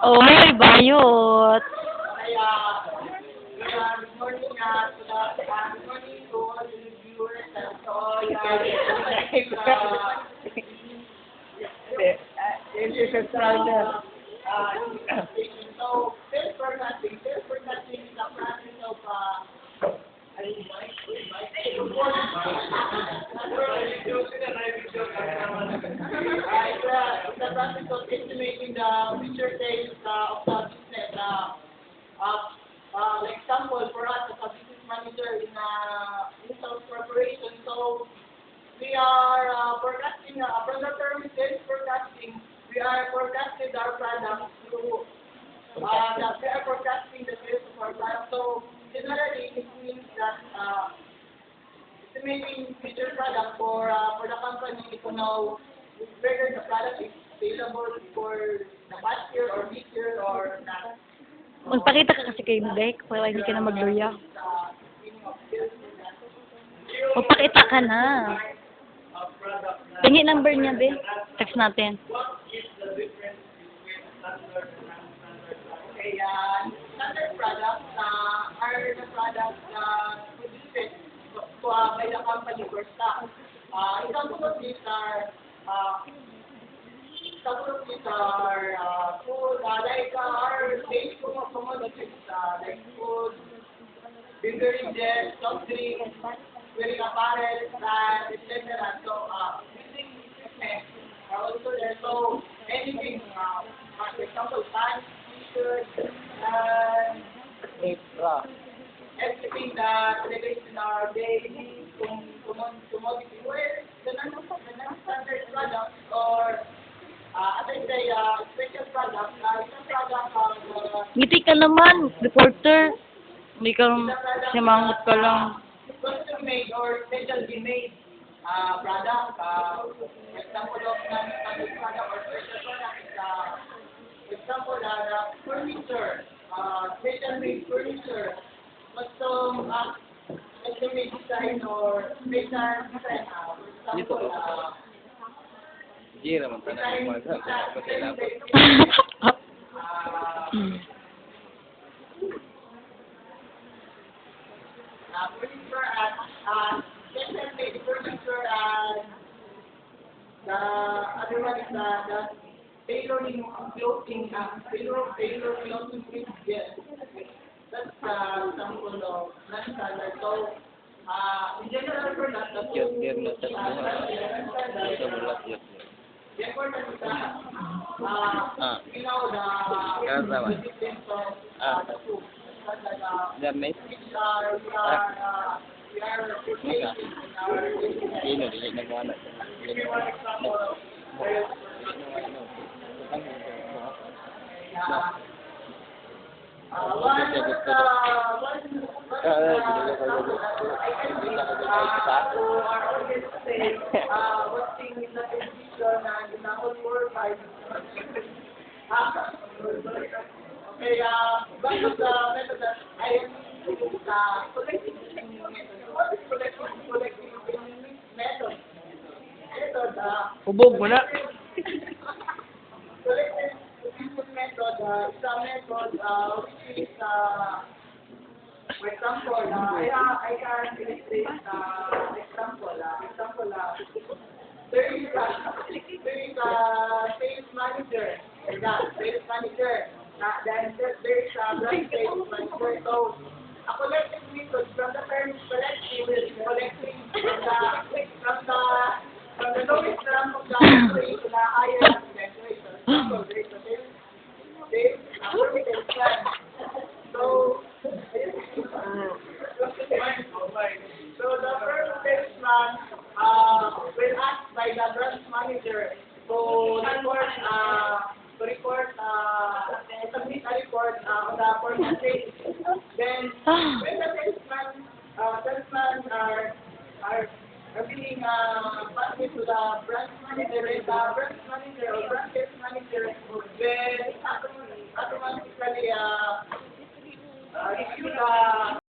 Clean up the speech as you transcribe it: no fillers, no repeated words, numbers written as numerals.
Oy, bayot. Good morning to the viewers. So, self-forecasting is a process of it's the process of estimating the future sales of the business. Like example, for us as a business manager in sales corporation, so we are forecasting, from the term sales forecasting, we are forecasting our products to, we are forecasting the sales of our product. So generally, it means that estimating future product for the company to know whether the product is available for the past year or this year or not. Magpakita ka kasi kay Beck para hindi ka na magluya. Magpakita ka na. Tingin number niya, Be. Text natin. Okay, standard products are the products produced by the company for stock. Example of these are food, like our basic commodities, like food, beverages, soft drinks, wearing apparel, and etc. So, using business are also there. So, anything, for example, pants, t-shirts, and everything that relates in our daily commodity wear, the non-standard products or as I say, special products, isang product Ngiti ka naman, reporter. Hindi ka simangot ka lang. custom made or specially made product. Example of non-standard product or special product is example the furniture, special made furniture, custom made design or special design. For example, Jira man tanan mo magsa magkailan po. Furniture and special made furniture and the other one is the tailoring clothing, tailor clothing with yes. That's example of non-standard. So in general for that, the Yun din na sa ito bulat yun. the important is you know the difference of the food. Damit. We are replacing in our Ino di nagwala. give you one example of watching in the television and in the whole world by okay, one of the methods that I am using is collecting method. What is collecting method? Hubog mo na. Collecting method is a method which is for example, I can illustrate example. There is a sales manager. Sales manager. Then there is a branch sales manager. So, a collective method from the term collective is collecting from the lowest rank of the employee to the higher rank of the employee. So, there is a sales plan. So, the first salesman will ask by the branch manager to submit a report on the formal sales. Then when the salesman are being passed to the branch manager, and the branch manager or branch sales manager will automatically review the